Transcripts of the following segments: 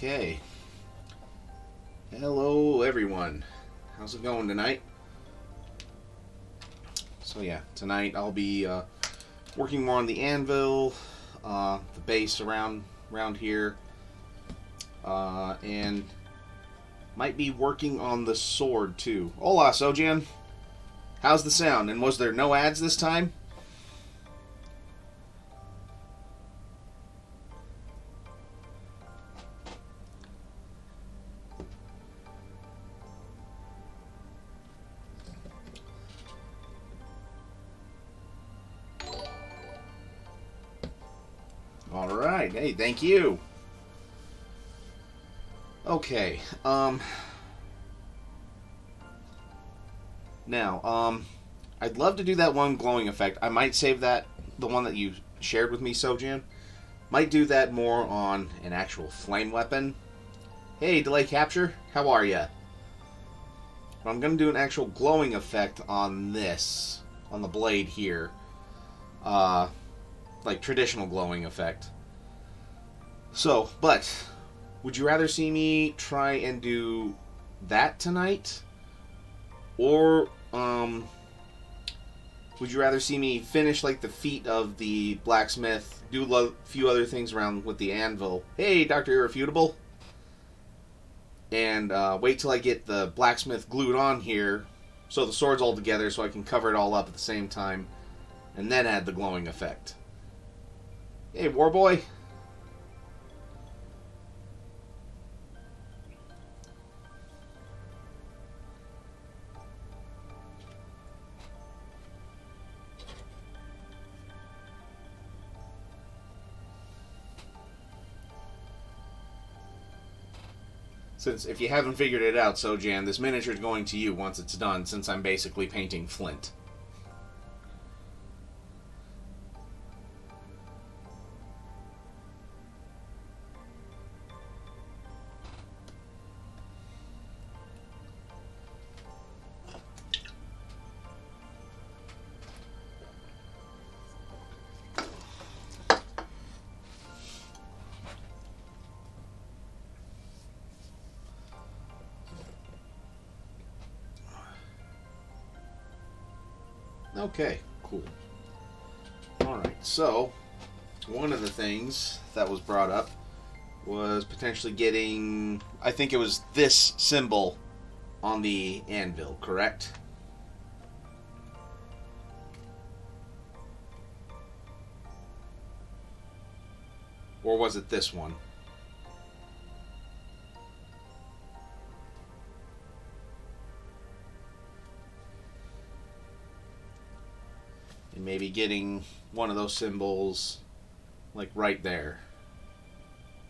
Okay. Hello, everyone. How's it going tonight? So yeah, tonight I'll be working more on the anvil, the base around here, and might be working on the sword too. Hola, Sojan. How's the sound? And was there no ads this time? Alright, hey, thank you. Okay, now, I'd love to do that one glowing effect. I might save that, the one that you shared with me, Sojan. Might do that more on an actual flame weapon. Hey, delay capture, how are ya? But I'm going to do an actual glowing effect on this, on the blade here. Like traditional glowing effect. So, but would you rather see me try and do that tonight? Or, would you rather see me finish like the feat of the blacksmith, do a few other things around with the anvil? Hey, Dr. Irrefutable. And wait till I get the blacksmith glued on here, so the sword's all together, so I can cover it all up at the same time, and then add the glowing effect. Hey, Warboy. Since, if you haven't figured it out, Sojan, this miniature is going to you once it's done, since I'm basically painting flint. Okay, cool. Alright, so one of the things that was brought up was potentially getting, I think it was this symbol on the anvil, correct? Or was it this one? And maybe getting one of those symbols like right there.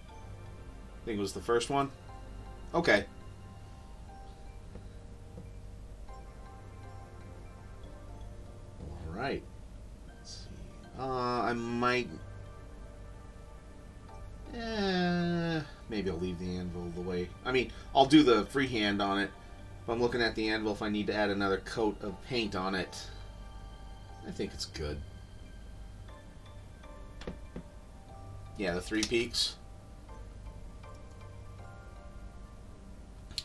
I think it was the first one. Okay. Alright. Let's see. I might... maybe I'll leave the anvil the way... I mean, I'll do the freehand on it. If I'm looking at the anvil, if I need to add another coat of paint on it, I think it's good. Yeah, the 3 peaks.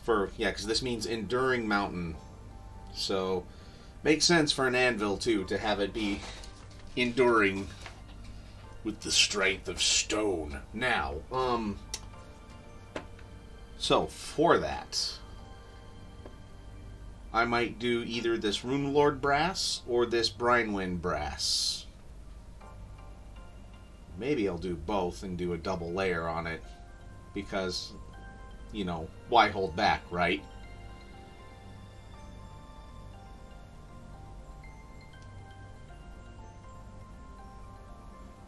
Yeah, because this means enduring mountain. So, makes sense for an anvil, too, to have it be enduring with the strength of stone. Now, so, for that, I might do either this Rune Lord brass or this Brinewind brass. Maybe I'll do both and do a double layer on it, because, you know, why hold back, right?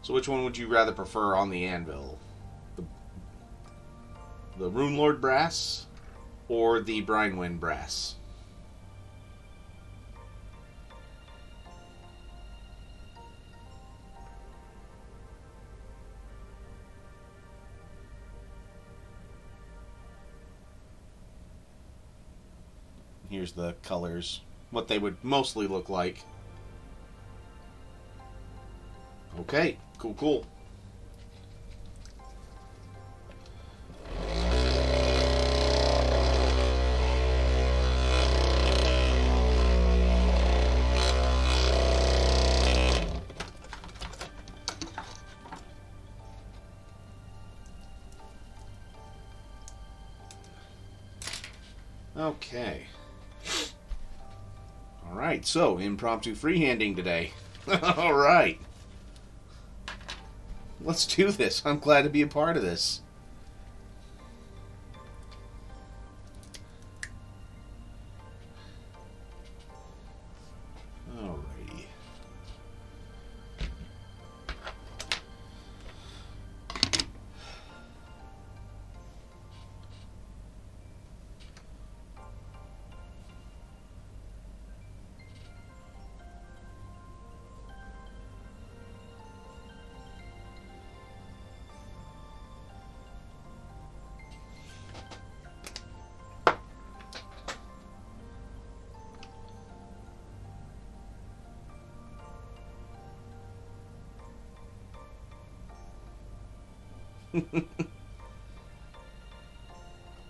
So which one would you rather prefer on the anvil? The Rune Lord brass or the Brinewind brass? Here's the colors, what they would mostly look like. Okay, cool. Okay. Alright, so impromptu freehanding today. Alright. Let's do this. I'm glad to be a part of this. Alrighty.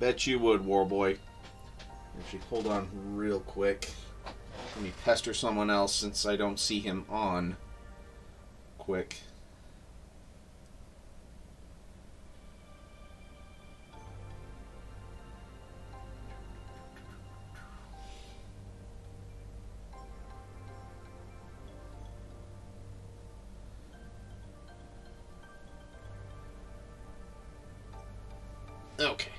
Bet you would, Warboy. Actually, hold on real quick. Let me pester someone else since I don't see him on. Quick. Okay.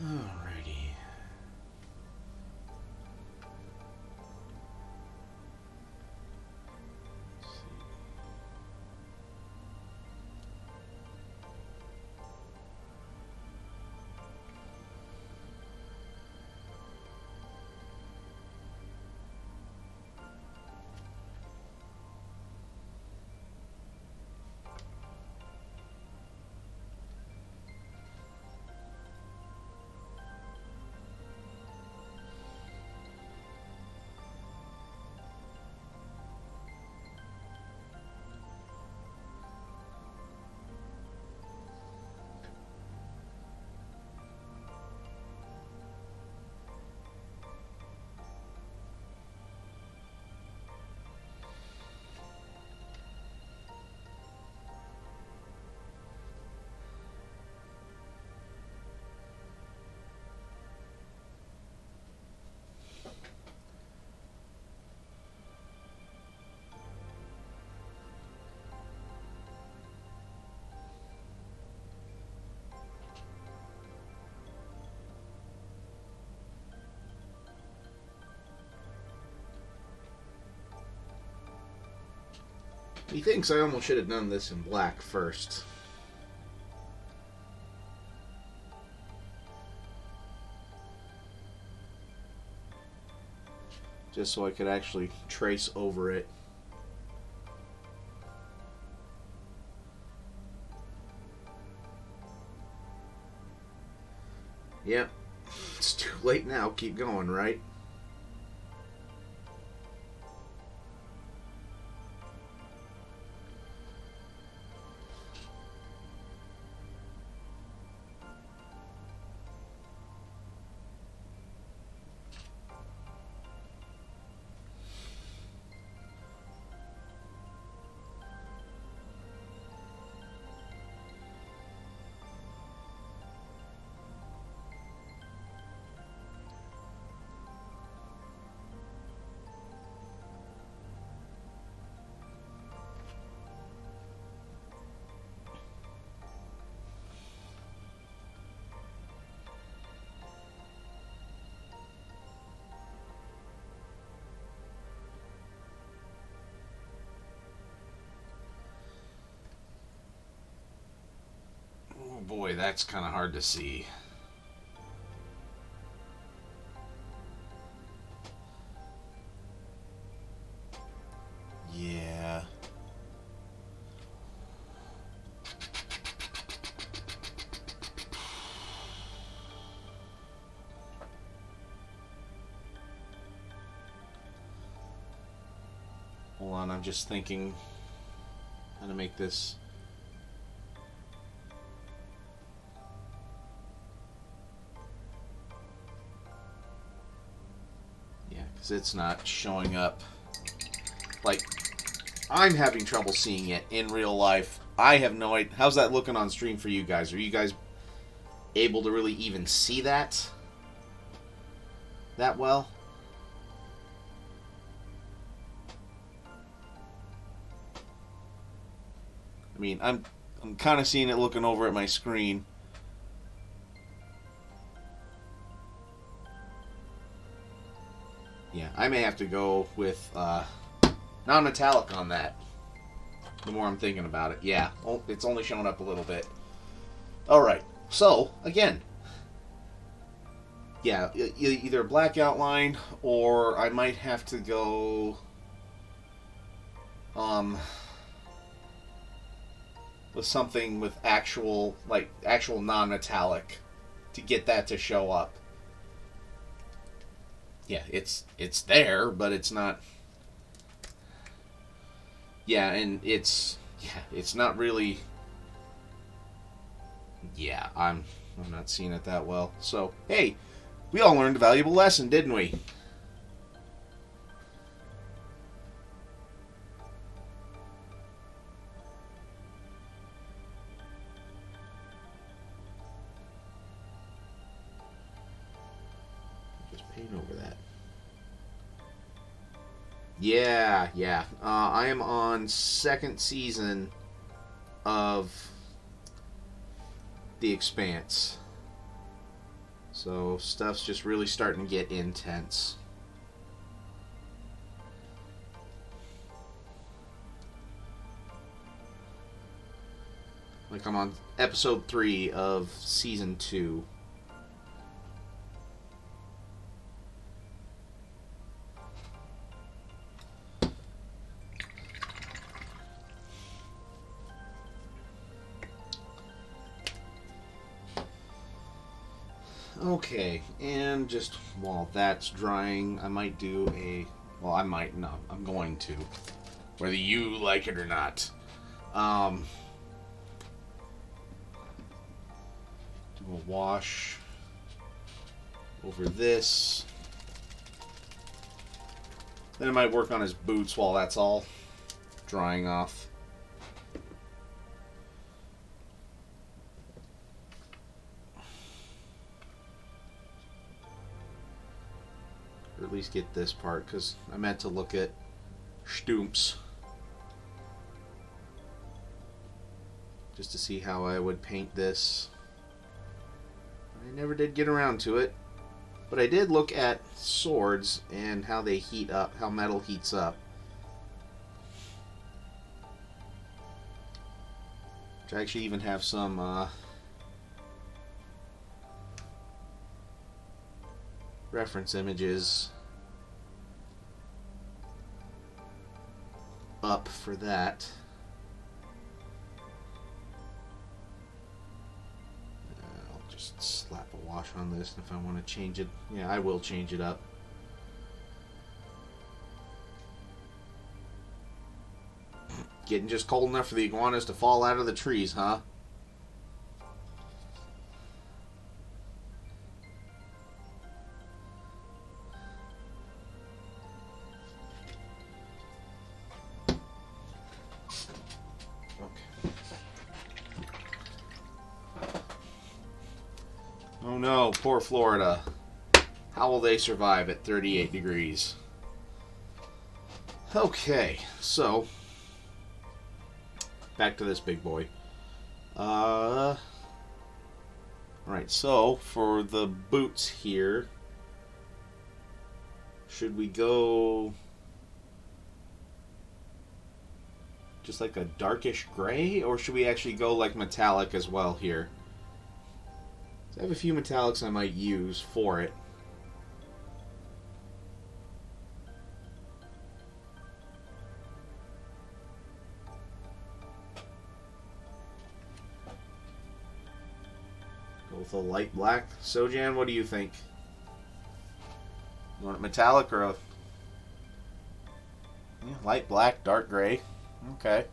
Alrighty. He thinks I almost should have done this in black first. Just so I could actually trace over it. Yep. It's too late now. Keep going, right? Oh boy, that's kind of hard to see. Yeah. Hold on, I'm just thinking how to make this. because it's not showing up. Like, I'm having trouble seeing it in real life. I have no idea. How's that looking on stream for you guys? Are you guys able to really even see that well? I mean, I'm kind of seeing it looking over at my screen. Yeah, I may have to go with non-metallic on that. The more I'm thinking about it. Yeah, it's only showing up a little bit. Alright, so, again. Yeah, either a black outline, or I might have to go with something with actual non-metallic to get that to show up. Yeah, it's there, but it's not. Yeah, and it's not really. Yeah, I'm not seeing it that well. So, hey, we all learned a valuable lesson, didn't we? Just paint over that. Yeah. I am on second season of The Expanse. So stuff's just really starting to get intense. Like I'm on episode 3 of season 2. Okay, and just while that's drying, I might do a... Well, I might. No, I'm going to. Whether you like it or not. Do a wash over this. Then I might work on his boots while that's all drying off. Or at least get this part, because I meant to look at Stumps just to see how I would paint this. I never did get around to it, but I did look at swords and how they heat up, how metal heats up. Which I actually even have some reference images up for that. I'll just slap a wash on this, and if I want to change it, yeah, I will change it up. Getting just cold enough for the iguanas to fall out of the trees, huh? Oh no, poor Florida. How will they survive at 38 degrees? Okay, so back to this big boy. Alright, so for the boots here, should we go just like a darkish gray, or should we actually go like metallic as well here? I have a few metallics I might use for it. Go with a light black. Sojan, what do you think? You want it metallic or a light black, dark gray? Okay.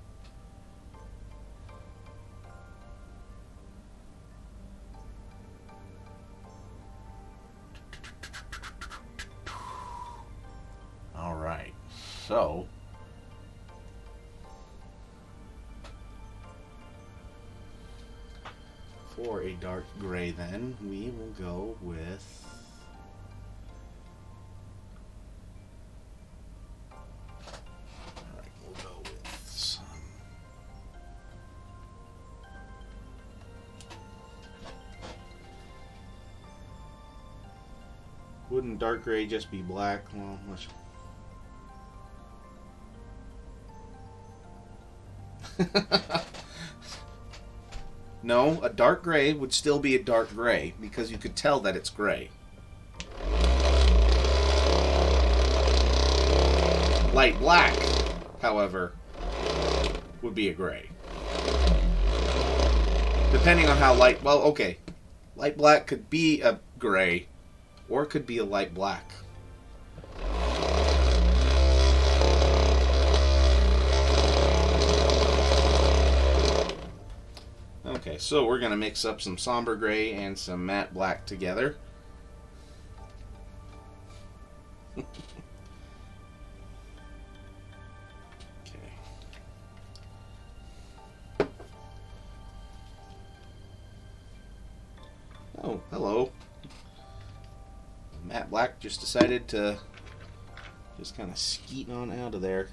So, for a dark gray, then we will go with. Alright, we'll go with some. Wouldn't dark gray just be black? Well, let's. No, a dark gray would still be a dark gray because you could tell that it's gray. Light black, however, would be a gray. Depending on how light... Well, okay. Light black could be a gray, or it could be a light black. Okay, so we're going to mix up some somber gray and some matte black together. Okay. Oh, hello. Matte black just decided to just kind of skeet on out of there.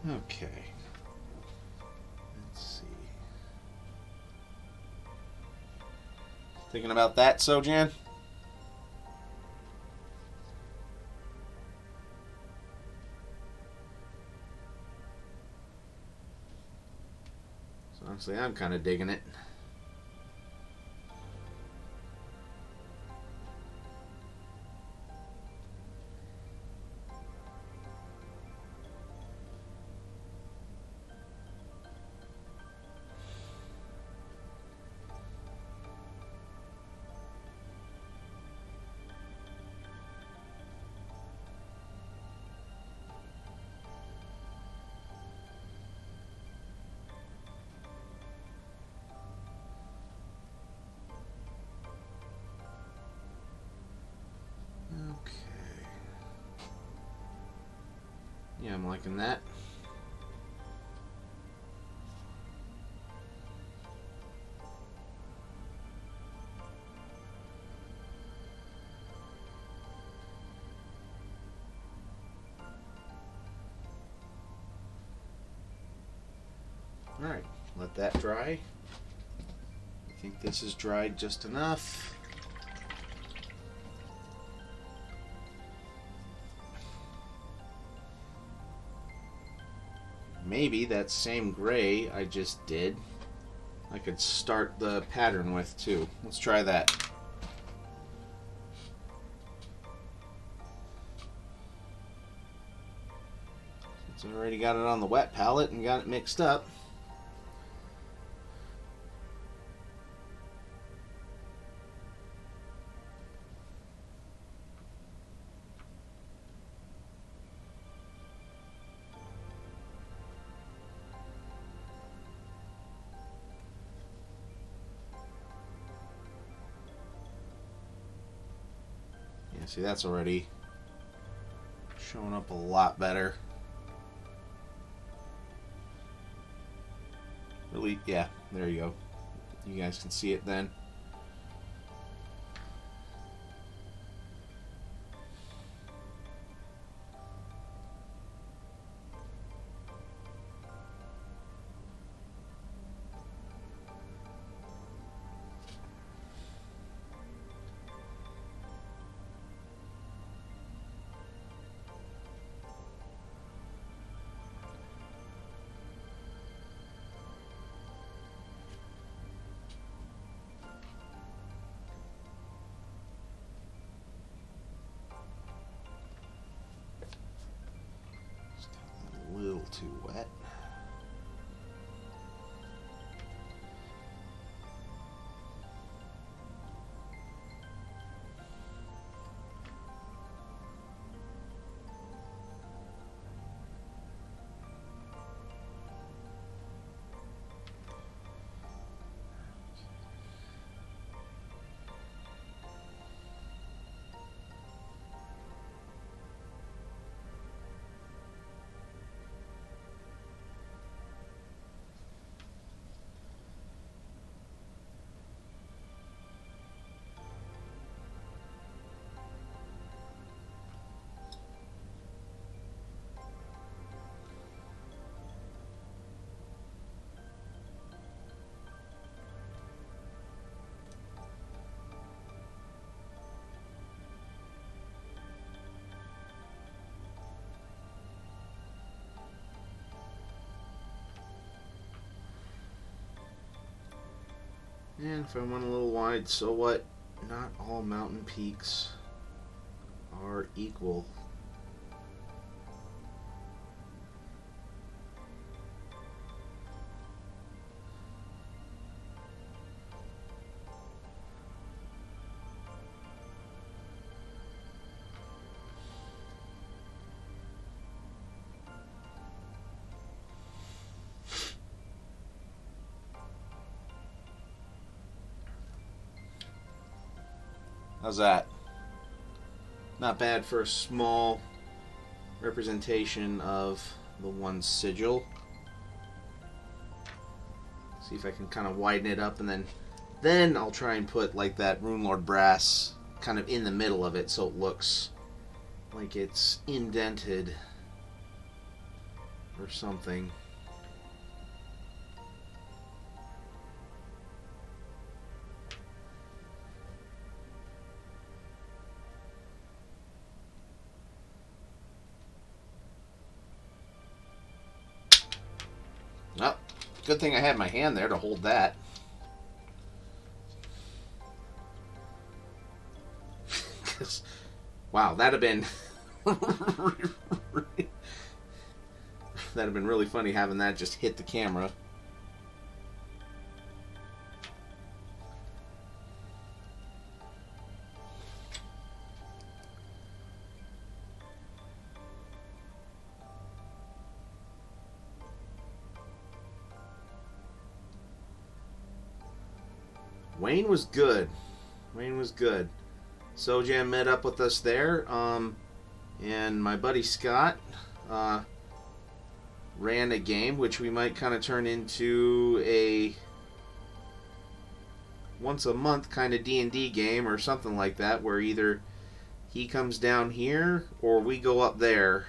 Okay. Let's see. Thinking about that, Sojan? So honestly, I'm kind of digging it. Yeah, I'm liking that. Alright, let that dry. I think this is dried just enough. Maybe that same gray I just did, I could start the pattern with too. Let's try that. Since I already got it on the wet palette and got it mixed up. See, that's already showing up a lot better. Really, yeah, there you go. You guys can see it then. And if I went a little wide, so what? Not all mountain peaks are equal. How's that? Not bad for a small representation of the one sigil. See if I can kind of widen it up, and then I'll try and put like that Runelord brass kind of in the middle of it so it looks like it's indented or something. Oh, good thing I had my hand there to hold that. Wow, that'd have been really funny having that just hit the camera. Wayne was good. Sojan met up with us there, and my buddy Scott ran a game which we might kind of turn into a once a month kind of D&D game or something like that, where either he comes down here or we go up there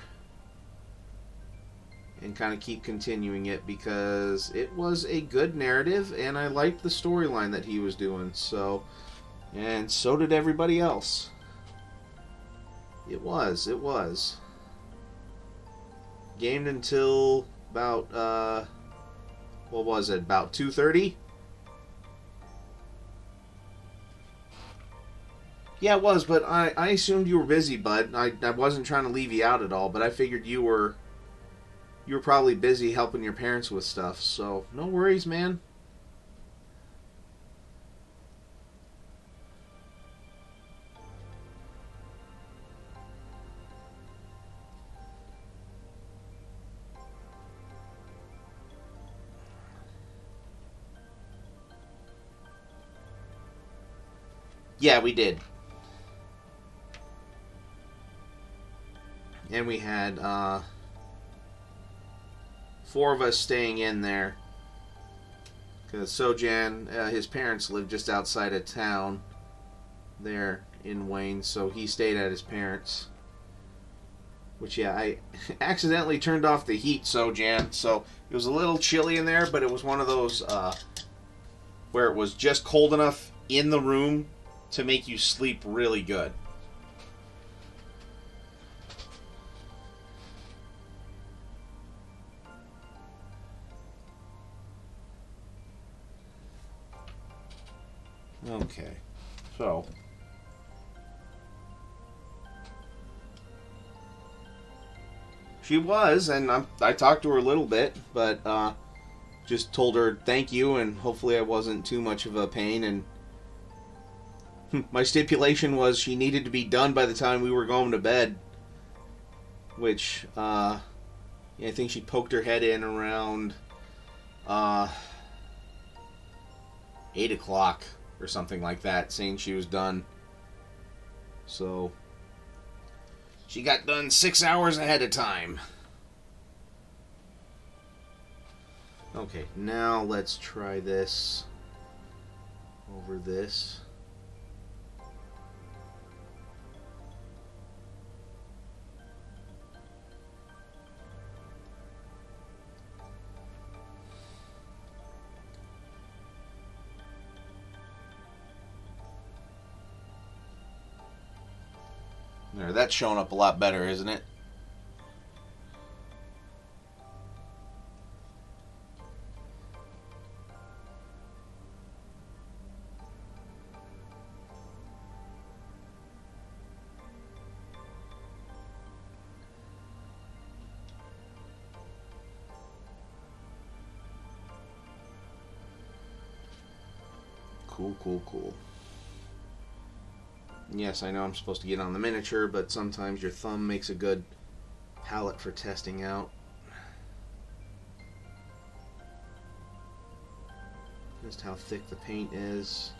and kind of keep continuing it, because it was a good narrative and I liked the storyline that he was doing. So, and so did everybody else. It was. Gamed until about, what was it, about 2:30? Yeah, it was, but I assumed you were busy, bud. I wasn't trying to leave you out at all, but I figured you were probably busy helping your parents with stuff, so no worries, man. Yeah, we did. And we had 4 of us staying in there, because Sojan, his parents live just outside of town there in Wayne, so he stayed at his parents'. Which, yeah, I accidentally turned off the heat, Sojan, so it was a little chilly in there, but it was one of those where it was just cold enough in the room to make you sleep really good. Okay, so she was, and I talked to her a little bit, but just told her thank you, and hopefully I wasn't too much of a pain, and my stipulation was she needed to be done by the time we were going to bed, which I think she poked her head in around 8 o'clock or something like that, saying she was done. So she got done 6 hours ahead of time. Okay, now let's try this over this. There, that's showing up a lot better, isn't it? Cool, cool, cool. Yes, I know I'm supposed to get on the miniature, but sometimes your thumb makes a good palette for testing out. Just how thick the paint is.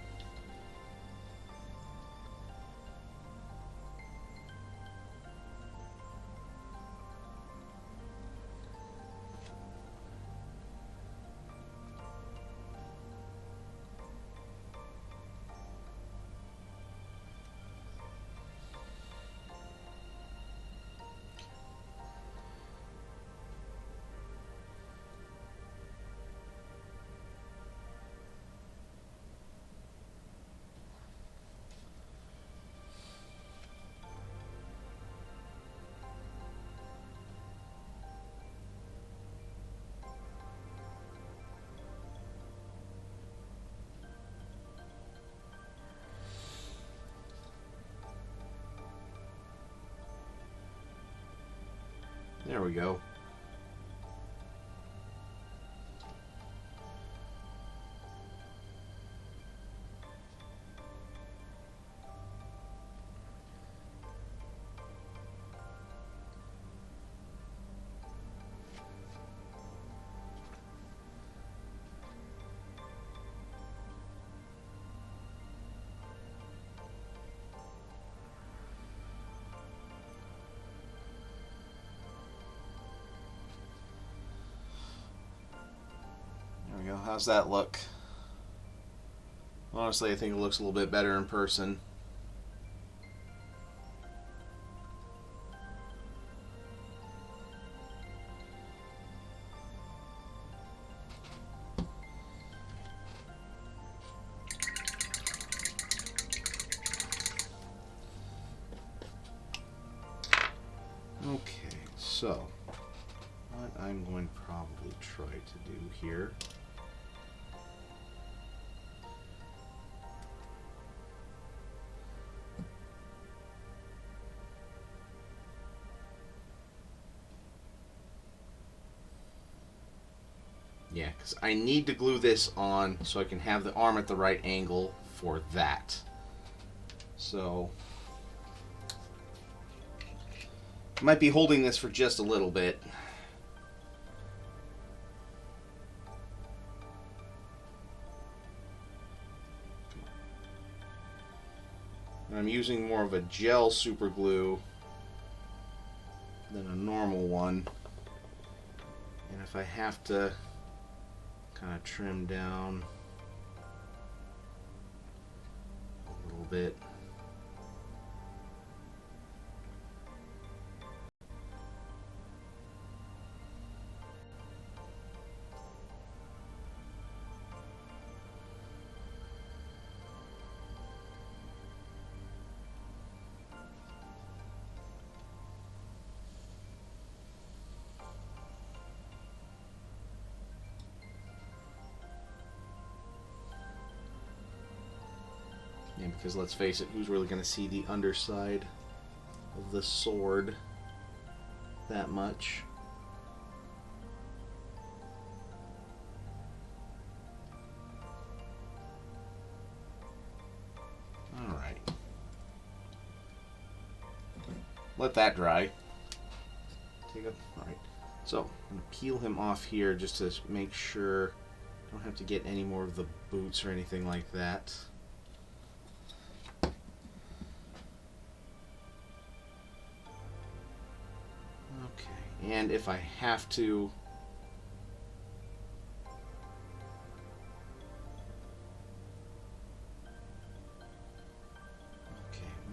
There we go. There we go. How's that look? Honestly, I think it looks a little bit better in person. Okay, so what I'm going to probably try to do here . Yeah, because I need to glue this on so I can have the arm at the right angle for that. So, I might be holding this for just a little bit. I'm using more of a gel super glue than a normal one. And if I have to kind of trim down a little bit. Yeah, because let's face it, who's really going to see the underside of the sword that much? Alright. Let that dry. Alright. So, I'm going to peel him off here just to make sure I don't have to get any more of the boots or anything like that. Okay, and if I have to,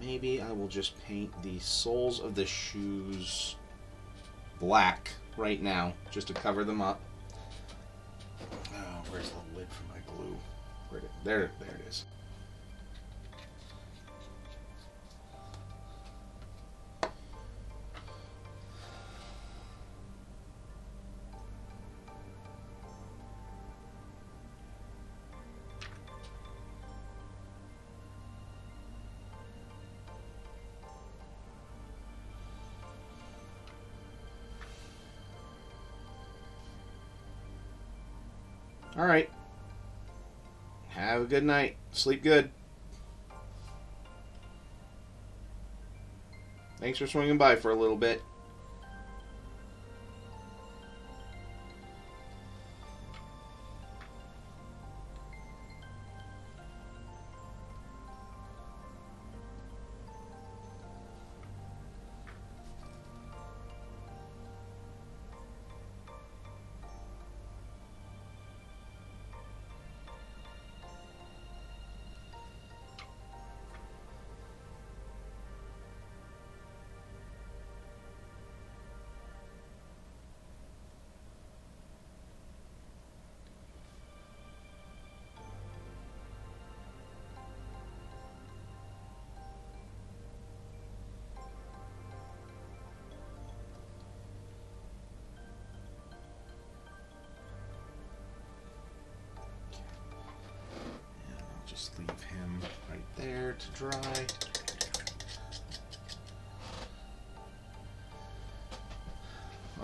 maybe I will just paint the soles of the shoes black right now, just to cover them up. Oh, where's the lid for my glue? There it is. All right. Have a good night. Sleep good. Thanks for swinging by for a little bit. Just leave him right there to dry.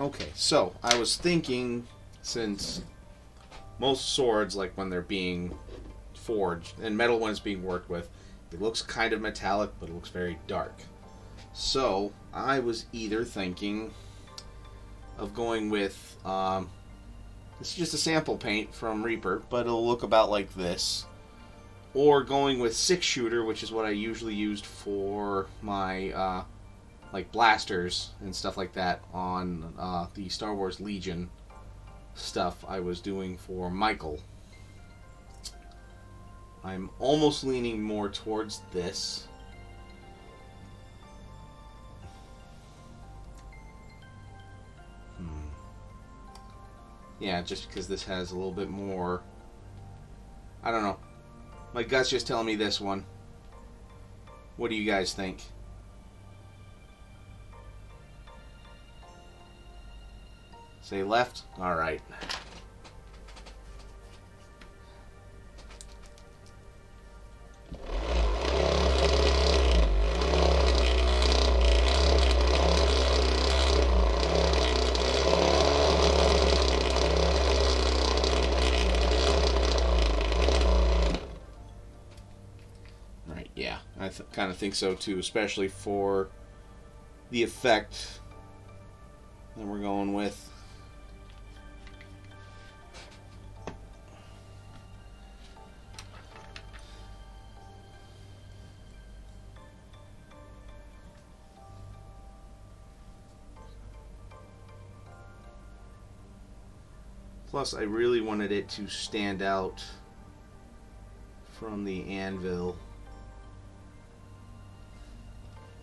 Okay, so I was thinking, since most swords, like when they're being forged, and metal when it's being worked with, it looks kind of metallic, but it looks very dark. So I was either thinking of going with, this is just a sample paint from Reaper, but it'll look about like this. Or going with 6-shooter, which is what I usually used for my like blasters and stuff like that on the Star Wars Legion stuff I was doing for Michael. I'm almost leaning more towards this. Yeah, just because this has a little bit more, I don't know. My gut's just telling me this one. What do you guys think? Say left? Alright. Yeah, I kind of think so too, especially for the effect that we're going with. Plus, I really wanted it to stand out from the anvil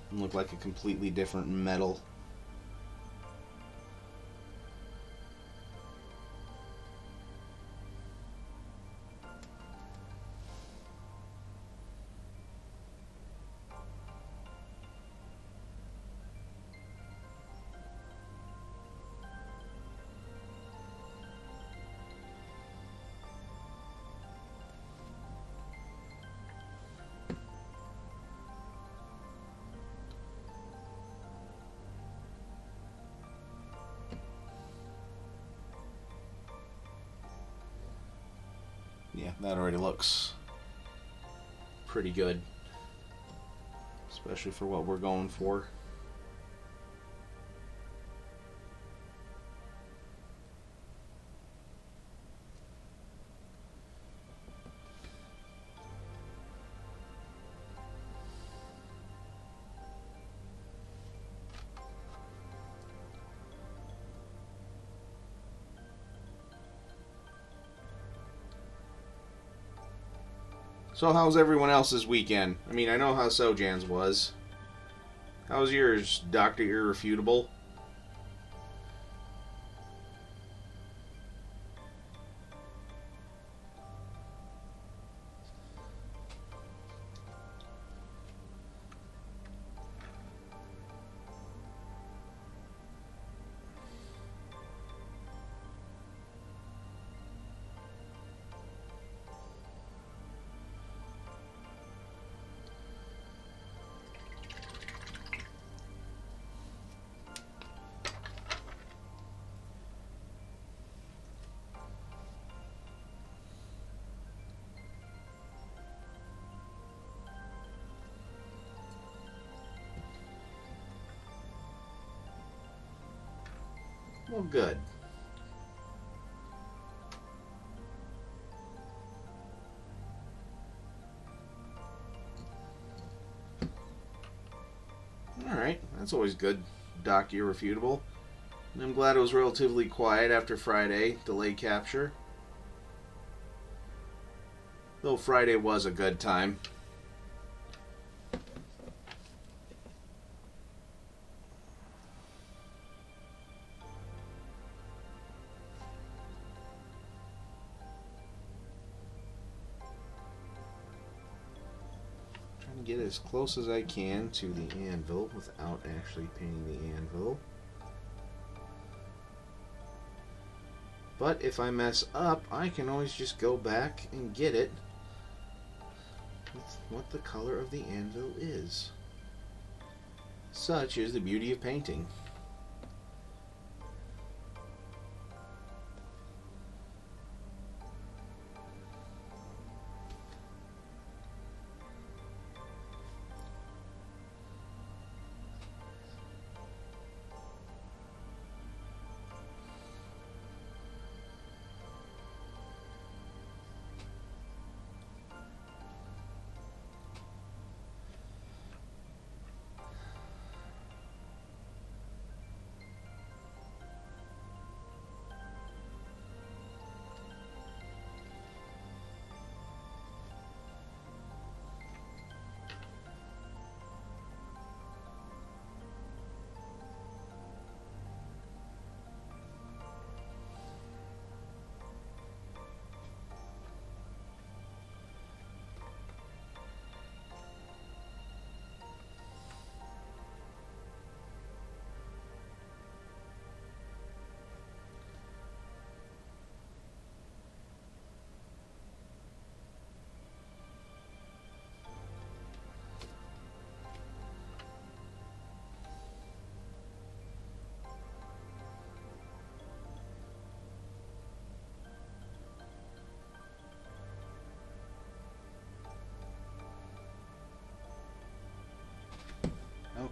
and look like a completely different metal. Yeah, that already looks pretty good, especially for what we're going for. So how's everyone else's weekend? I mean, I know how Sojan's was. How's yours, Dr. Irrefutable? Well, good. Alright, that's always good, Doc Irrefutable. And I'm glad it was relatively quiet after Friday, delay capture. Though Friday was a good time. Trying to get as close as I can to the anvil without actually painting the anvil. But if I mess up, I can always just go back and get it with what the color of the anvil is. Such is the beauty of painting.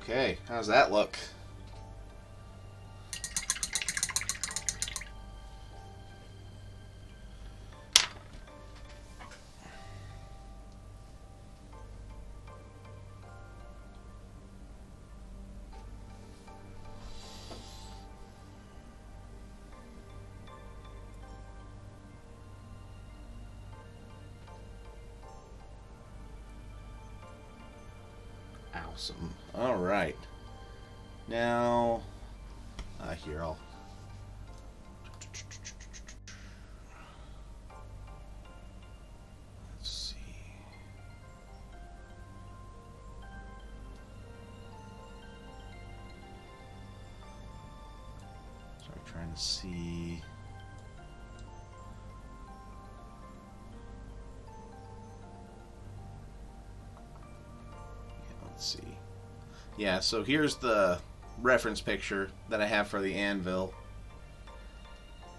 Okay, how's that look? Awesome. All right. Now, here I'll. Let's see. Start trying to see. Let's see. Yeah, so here's the reference picture that I have for the anvil.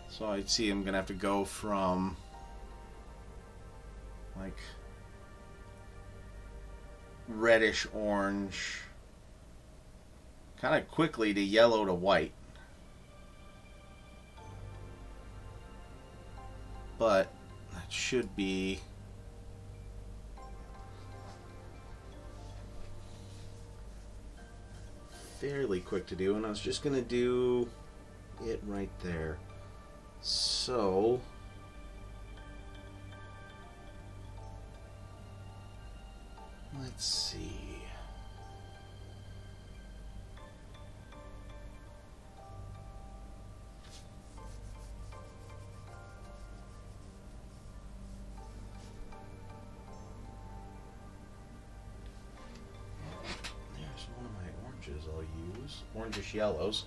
So I'd see I'm going to have to go from like reddish orange kind of quickly to yellow to white. But that should be fairly quick to do, and I was just gonna do it right there. So let's see. I'll use orangish yellows.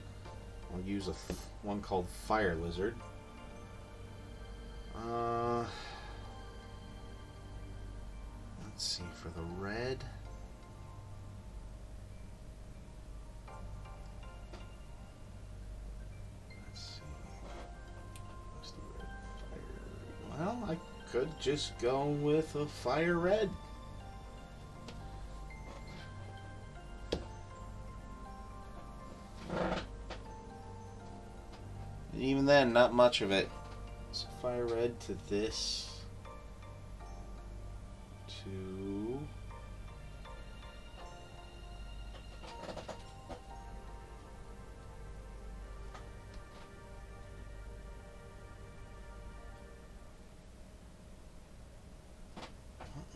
I'll use one called Fire Lizard. Let's see, for the red. Let's see. What's the red? Fire. Well, I could just go with a fire red. then, not much of it. So fire red to this. To...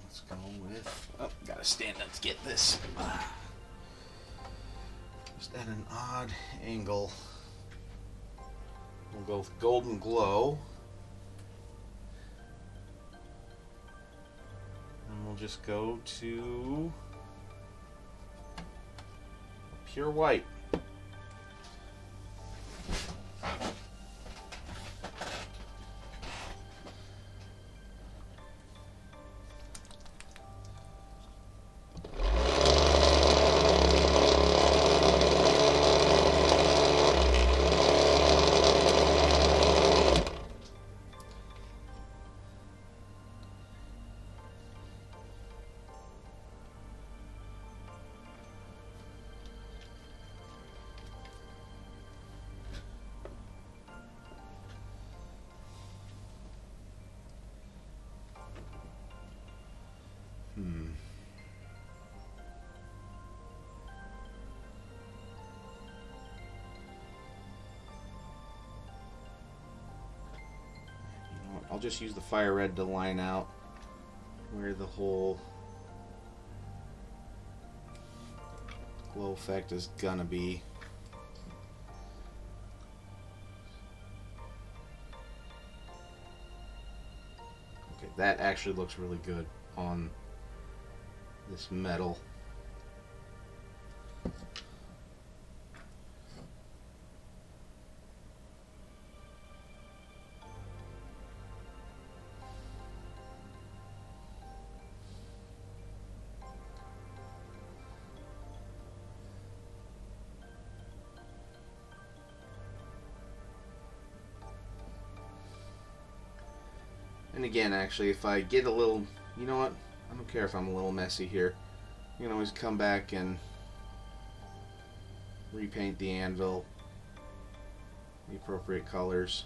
let's go with... Oh, gotta stand up to get this. Just at an odd angle. We'll go with Golden Glow. And we'll just go to pure white. I'll just use the fire red to line out where the whole glow effect is gonna be. Okay, that actually looks really good on this metal. And again, actually, if I get a little, you know what, I don't care if I'm a little messy here. You can always come back and repaint the anvil, the appropriate colors.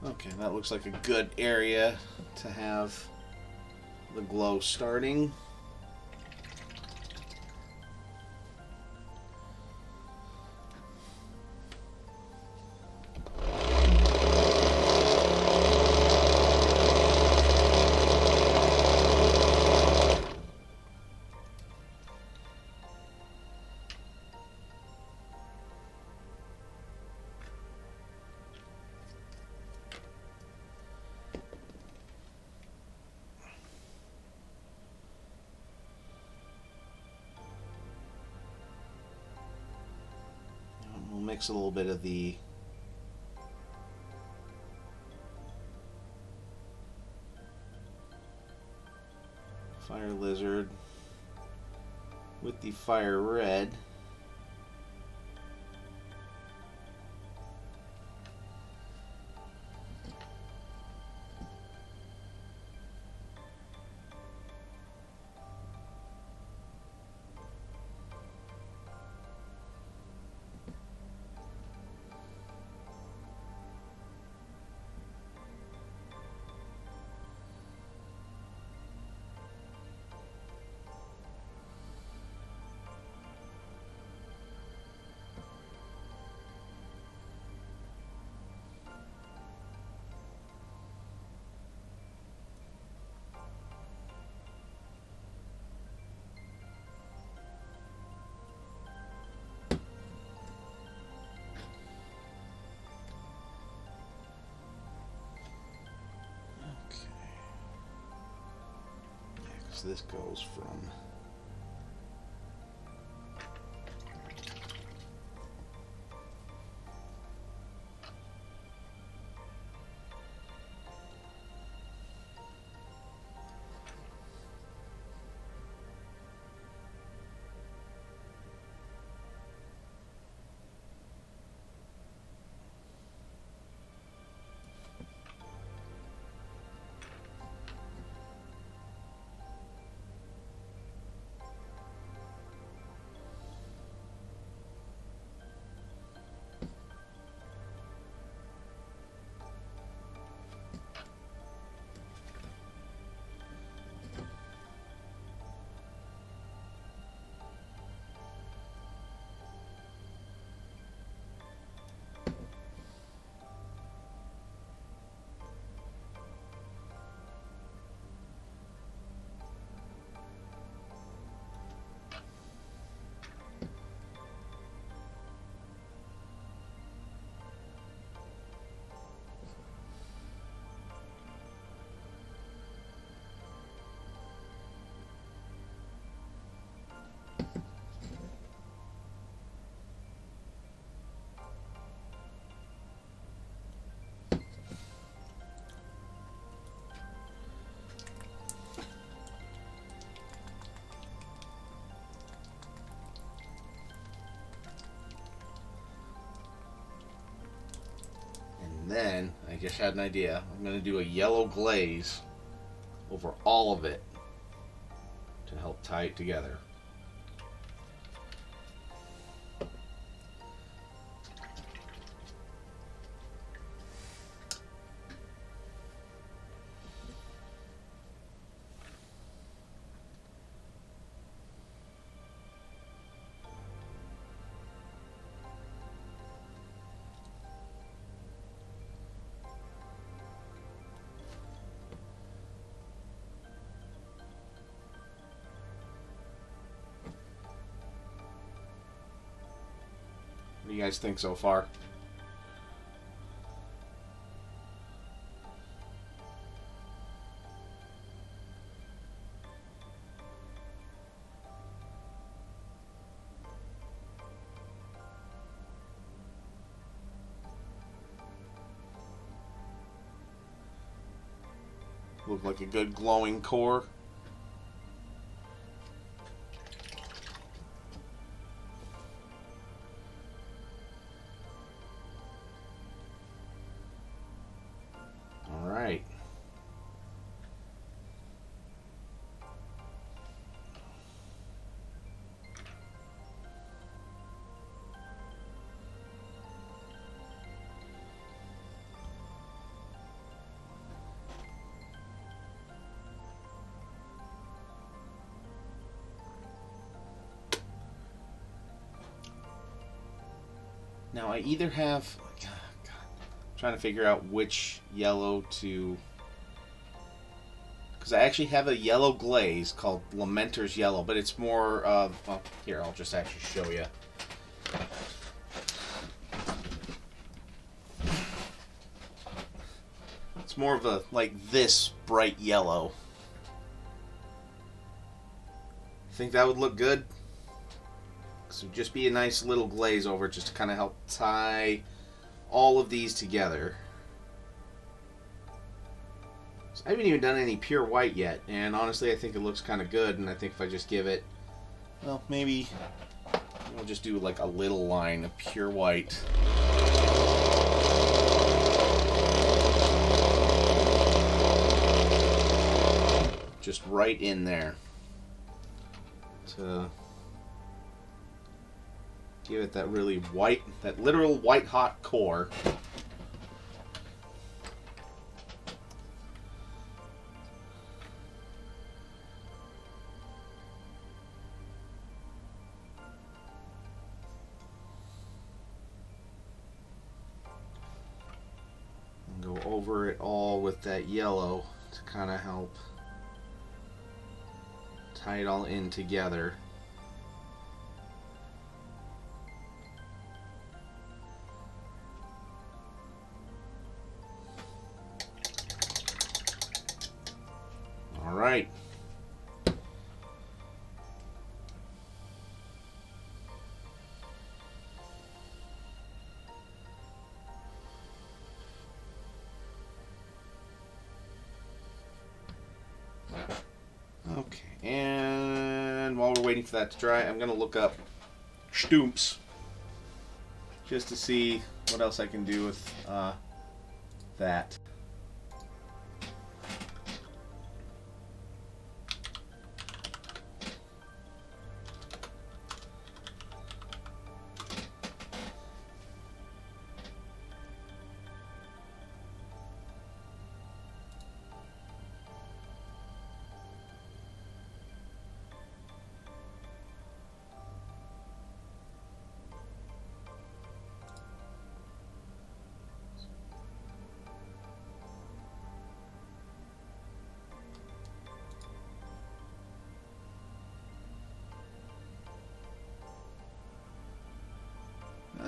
Okay, that looks like a good area to have the glow starting. Mix a little bit of the fire lizard with the fire red. So this goes from then, I just had an idea. I'm going to do a yellow glaze over all of it to help tie it together. What do you guys think so far? Look like a good glowing core. All right. Now I either have, trying to figure out which yellow to, because I actually have a yellow glaze called Lamenter's Yellow, but it's more of, well, here, I'll just actually show you. It's more of a, like this bright yellow. Think that would look good? So just be a nice little glaze over it just to kind of help tie all of these together. So I haven't even done any pure white yet, and honestly I think it looks kind of good, and I think if I just give it, well, maybe I'll just do like a little line of pure white. Just right in there to give it that really white, that literal white hot core. And go over it all with that yellow to kind of help tie it all in together. All right. Okay, and while we're waiting for that to dry, I'm going to look up Stumps just to see what else I can do with that.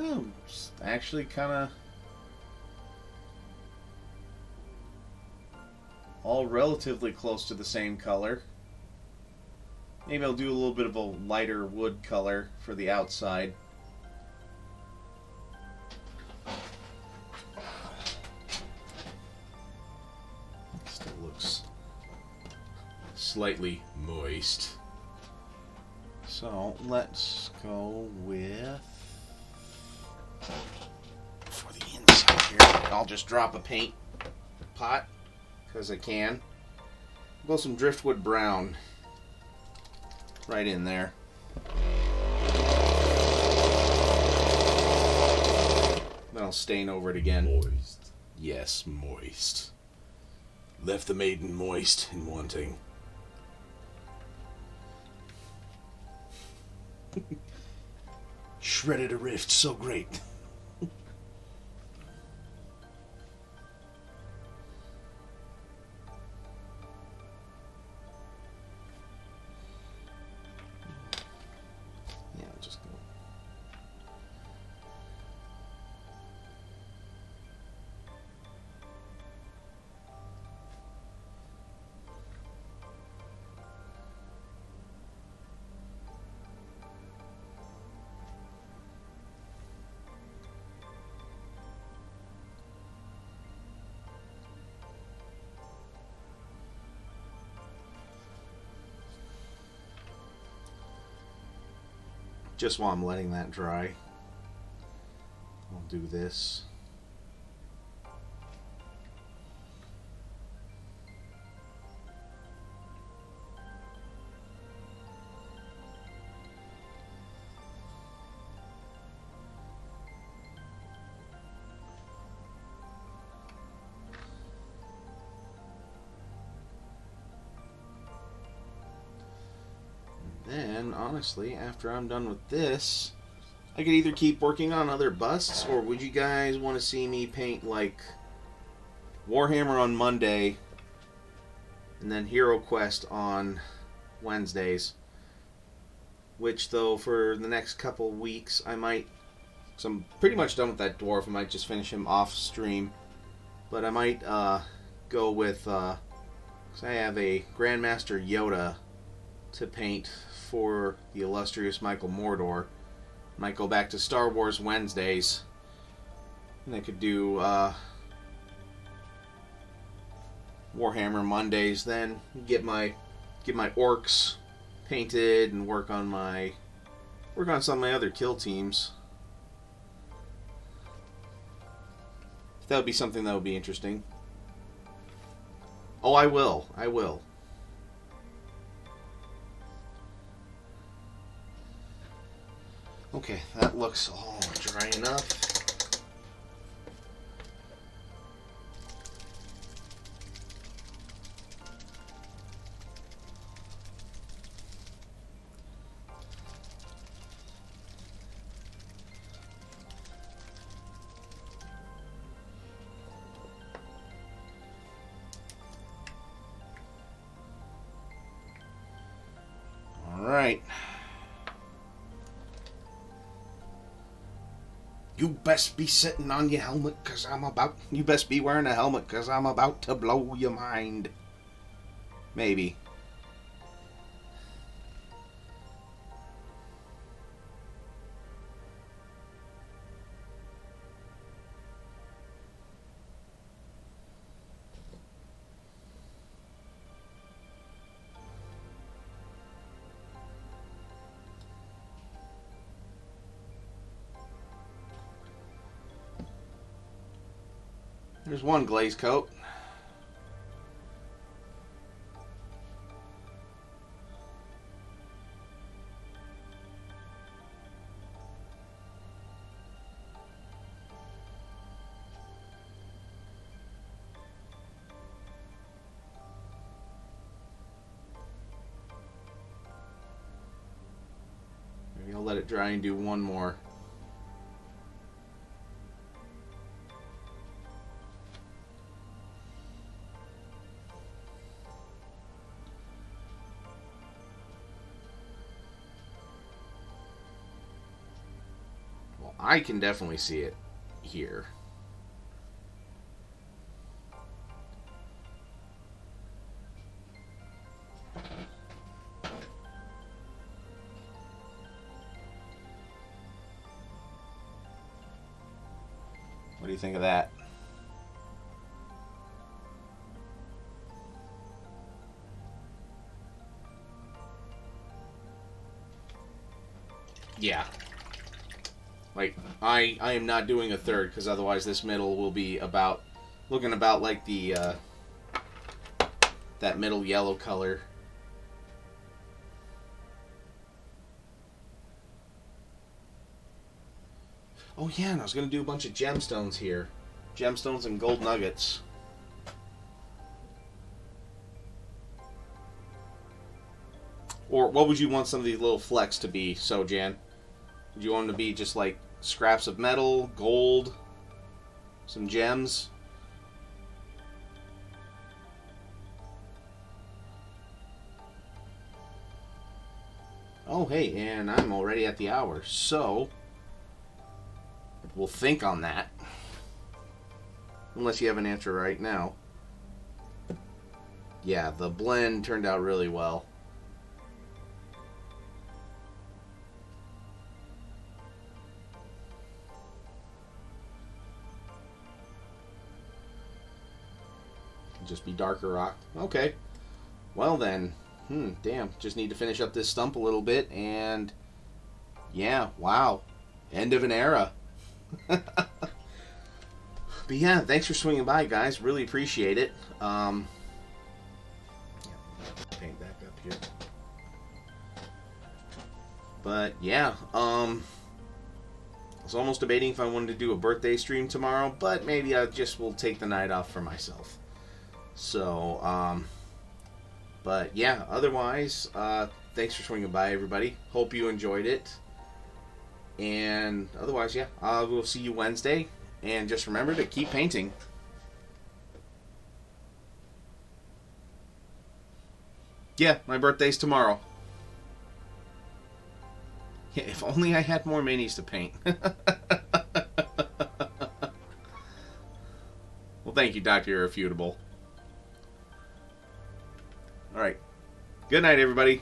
Oh, it's actually kind of all relatively close to the same color. Maybe I'll do a little bit of a lighter wood color for the outside. Still looks slightly moist. So let's go with, for the inside I'll just drop a paint pot because I can. Go some driftwood brown right in there. Then I'll stain over it again. Moist. Yes, moist. Left the maiden moist and wanting. Shredded a rift so great. Yeah, I'll just go. Just while I'm letting that dry, I'll do this. Then, honestly, after I'm done with this, I could either keep working on other busts, or would you guys want to see me paint, like, Warhammer on Monday, and then Hero Quest on Wednesdays? Which, though, for the next couple weeks, I might, because I'm pretty much done with that dwarf, I might just finish him off stream, but I might go with, because I have a Grandmaster Yoda to paint for the illustrious Michael Mordor. Might go back to Star Wars Wednesdays, and I could do Warhammer Mondays. Then get my orcs painted and work on some of my other kill teams. That would be something that would be interesting. Oh, I will. Okay, that looks all dry enough. All right. You best be sitting on your helmet, you best be wearing a helmet, cause I'm about to blow your mind. Maybe. There's one glaze coat. Maybe I'll let it dry and do one more. I can definitely see it here. What do you think of that? Yeah. Like, I am not doing a third, because otherwise this middle will be looking about like the, that middle yellow color. Oh yeah, and I was going to do a bunch of gemstones here. Gemstones and gold nuggets. Or what would you want some of these little flecks to be, Sojan? Would you want them to be just like scraps of metal, gold, some gems? Oh hey, and I'm already at the hour, so we'll think on that. Unless you have an answer right now. Yeah, the blend turned out really well. Just be darker rock. Okay. Well then. Damn. Just need to finish up this stump a little bit, and yeah, wow. End of an era. But yeah, thanks for swinging by, guys. Really appreciate it. Paint back up here. But yeah, I was almost debating if I wanted to do a birthday stream tomorrow, but maybe I just will take the night off for myself. So, but yeah, otherwise, thanks for swinging by, everybody. Hope you enjoyed it. And otherwise, yeah, we'll see you Wednesday. And just remember to keep painting. Yeah, my birthday's tomorrow. Yeah, if only I had more minis to paint. Well, thank you, Dr. Irrefutable. All right. Good night, everybody.